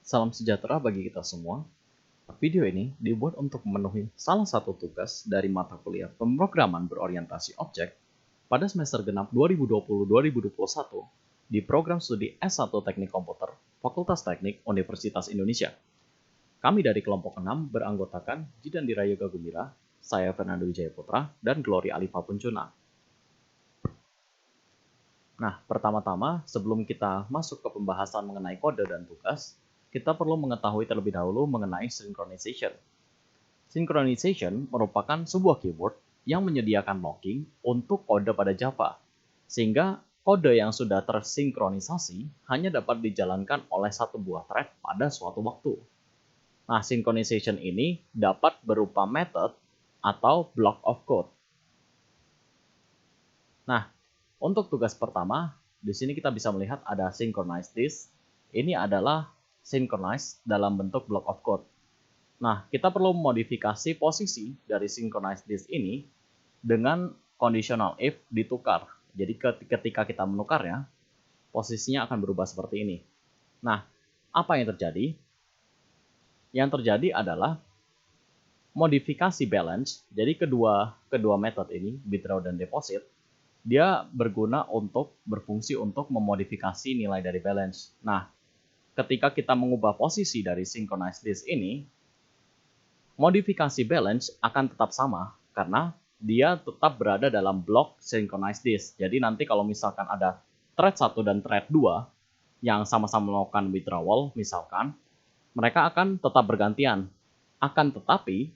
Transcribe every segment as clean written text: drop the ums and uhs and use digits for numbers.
Salam sejahtera bagi kita semua. Video ini dibuat untuk memenuhi salah satu tugas dari mata kuliah pemrograman berorientasi objek pada semester genap 2020-2021 di program studi S1 Teknik Komputer, Fakultas Teknik Universitas Indonesia. Kami dari kelompok 6 beranggotakan Jidan Dirayoga Gumira, saya Fernando Wijaya Putra, dan Gloria Alifa Puncuna. Nah, pertama-tama sebelum kita masuk ke pembahasan mengenai kode dan tugas, kita perlu mengetahui terlebih dahulu mengenai synchronization. Synchronization merupakan sebuah keyword yang menyediakan locking untuk kode pada Java, sehingga kode yang sudah tersinkronisasi hanya dapat dijalankan oleh satu buah thread pada suatu waktu. Nah, synchronization ini dapat berupa method atau block of code. Nah, untuk tugas pertama, di sini kita bisa melihat ada synchronize this. Ini adalah synchronize dalam bentuk block of code. Nah, kita perlu modifikasi posisi dari synchronize this ini dengan conditional if ditukar. Jadi ketika kita menukarnya, posisinya akan berubah seperti ini. Nah, apa yang terjadi? Yang terjadi adalah modifikasi balance. Jadi kedua metode ini, withdraw dan deposit, dia berguna untuk berfungsi untuk memodifikasi nilai dari balance. Nah, ketika kita mengubah posisi dari synchronize this ini, modifikasi balance akan tetap sama karena dia tetap berada dalam blok synchronize this. Jadi nanti kalau misalkan ada thread 1 dan thread 2 yang sama-sama melakukan withdrawal, misalkan, mereka akan tetap bergantian. Akan tetapi,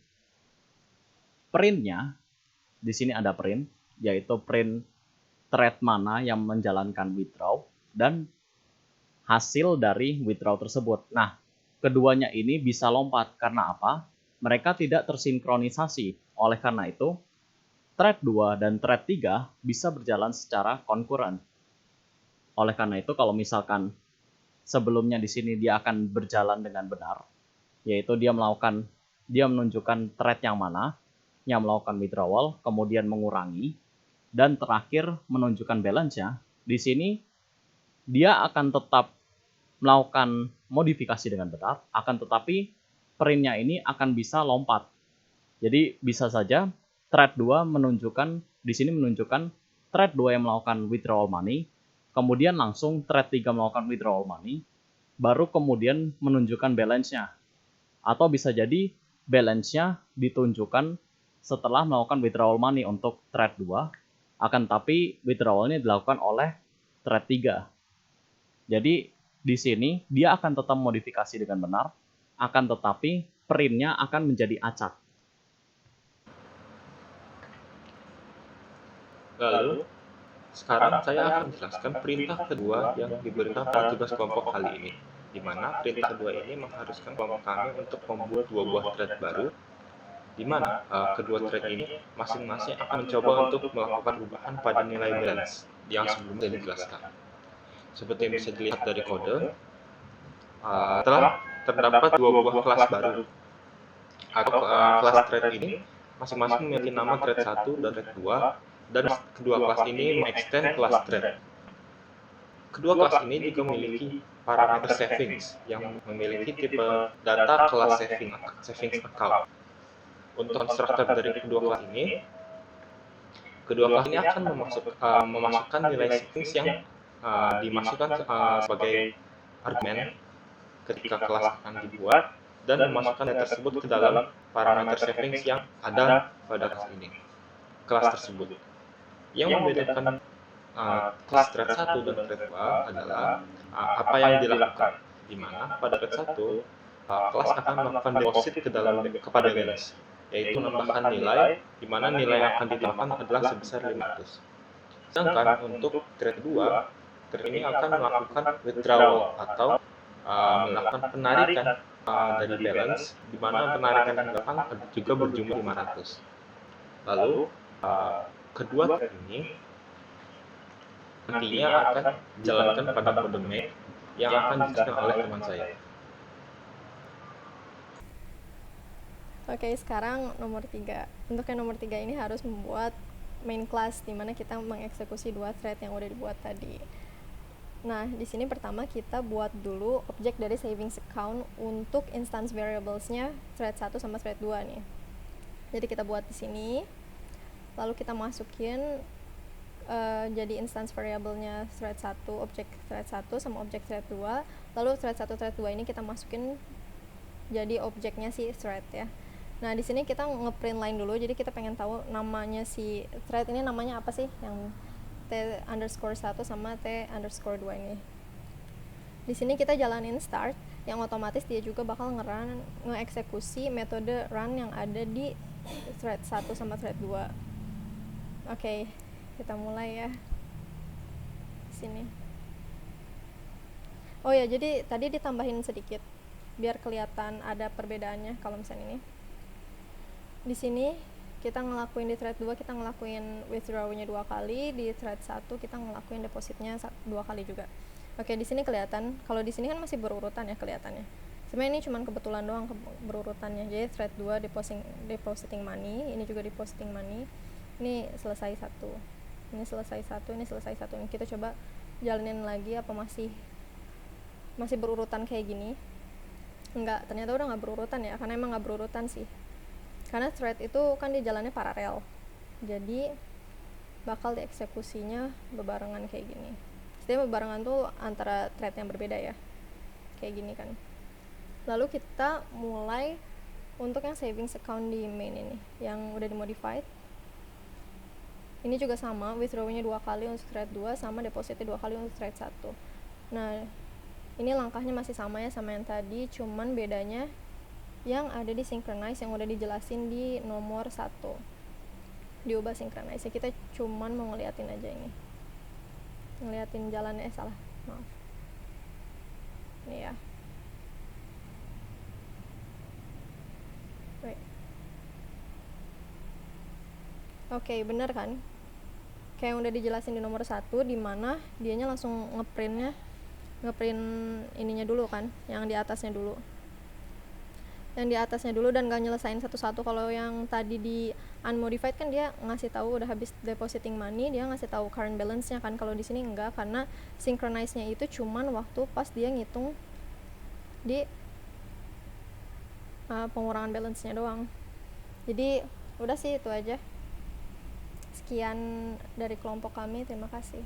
printnya, di sini ada print, yaitu print thread mana yang menjalankan withdraw dan hasil dari withdraw tersebut. Nah, keduanya ini bisa lompat. Karena apa? Mereka tidak tersinkronisasi. Oleh karena itu, thread 2 dan thread 3 bisa berjalan secara concurrent. Oleh karena itu, kalau misalkan sebelumnya di sini dia akan berjalan dengan benar, yaitu dia menunjukkan thread yang mana yang melakukan withdrawal, kemudian mengurangi, dan terakhir menunjukkan balance-nya. Di sini dia akan tetap melakukan modifikasi dengan benar, akan tetapi print-nya ini akan bisa lompat. Jadi bisa saja thread 2 di sini menunjukkan thread 2 yang melakukan withdrawal money, kemudian langsung thread 3 melakukan withdrawal money, baru kemudian menunjukkan balance-nya. Atau bisa jadi balance-nya ditunjukkan setelah melakukan withdrawal money untuk thread 2, akan tapi withdrawal-nya dilakukan oleh thread 3. Jadi di sini dia akan tetap modifikasi dengan benar, akan tetapi print-nya akan menjadi acak. Lalu, sekarang saya akan menjelaskan perintah kedua yang diberikan pada tugas kelompok kali ini, di mana perintah kedua ini mengharuskan kelompok kami untuk membuat dua buah thread baru, di mana kedua thread ini masing-masing akan mencoba untuk melakukan perubahan pada nilai balance yang sebelumnya dijelaskan. Seperti yang bisa dilihat dari kode, telah terdapat dua buah kelas baru, atau kelas thread ini masing-masing memiliki nama thread 1 dan thread 2, dan kedua kelas ini mengextend kelas thread. Kedua kelas ini juga memiliki parameter savings yang memiliki tipe data kelas savings account. Untuk konstruktor dari kedua kelas ini akan memasukkan nilai savings yang dimasukkan sebagai argumen ketika kelas akan dibuat, dan memasukkan data tersebut ke dalam parameter savings yang ada pada kelas tersebut. Yang membedakan kelas thread 1 dan thread 2 adalah apa yang dilakukan, di mana pada thread 1 kelas akan melakukan deposit kepada balance, yaitu menambahkan nilai, di mana nilai yang akan ditambahkan adalah sebesar 500. Sedangkan untuk thread 2, thread ini akan melakukan withdrawal atau melakukan penarikan dari balance, di mana penarikan yang dilakukan juga berjumlah 500. Lalu, kedua thread ini nantinya akan dijalankan pada kode make yang akan dijelaskan oleh teman saya. Oke, sekarang nomor 3. Untuk yang nomor 3 ini harus membuat main class, di mana kita mengeksekusi dua thread yang udah dibuat tadi. Nah, di sini pertama kita buat dulu objek dari savings account untuk instance variablesnya thread 1 sama thread 2 nih. Jadi kita buat di sini, lalu kita masukin jadi instance variabelnya thread 1, objek thread 1 sama objek thread 2. Lalu thread 1, thread 2 ini kita masukin jadi objeknya si thread ya. Nah, di sini kita ngeprint line dulu, jadi kita pengen tahu namanya si thread ini namanya apa sih, yang T_1 sama T_2 ini. Di sini kita jalanin start, yang otomatis dia juga bakal nge-eksekusi metode run yang ada di thread 1 sama thread 2. Oke, kita mulai ya. Sini. Oh ya, jadi tadi ditambahin sedikit biar kelihatan ada perbedaannya. Kalau misalnya ini di sini kita ngelakuin di thread 2 kita ngelakuin withdrawnya 2 kali, di thread 1 kita ngelakuin depositnya 2 kali juga. Oke, di sini kelihatan. Kalau di sini kan masih berurutan ya kelihatannya. Sebenarnya ini cuma kebetulan doang berurutannya. Jadi thread 2 depositing money, ini juga depositing money. Ini selesai satu. Ini selesai satu, ini selesai satu. Ini kita coba jalanin lagi apa masih berurutan kayak gini. Enggak, ternyata udah nggak berurutan ya, karena emang nggak berurutan sih. Karena thread itu kan dia jalannya paralel, jadi bakal dieksekusinya bebarengan kayak gini. Jadi bebarengan tuh antara thread yang berbeda ya, kayak gini kan. Lalu kita mulai untuk yang savings account di main ini, yang udah dimodified. Ini juga sama, withdrawnya 2 kali untuk thread 2 sama depositnya 2 kali untuk thread 1. Nah, ini langkahnya masih sama ya sama yang tadi, cuman bedanya yang ada di synchronize yang udah dijelasin di nomor 1 diubah synchronize. Kita cuman mau ngeliatin aja ini, ngeliatin jalannya, maaf ini ya. Oke, bener kan kayak yang udah dijelasin di nomor 1, dimana dianya langsung ngeprint ininya dulu kan, yang di atasnya dulu dan gak nyelesain satu-satu. Kalau yang tadi di unmodified kan dia ngasih tahu udah habis depositing money, dia ngasih tahu current balance-nya kan. Kalau di sini enggak, karena synchronize-nya itu cuman waktu pas dia ngitung di pengurangan balance-nya doang. Jadi udah sih itu aja. Sekian dari kelompok kami, terima kasih.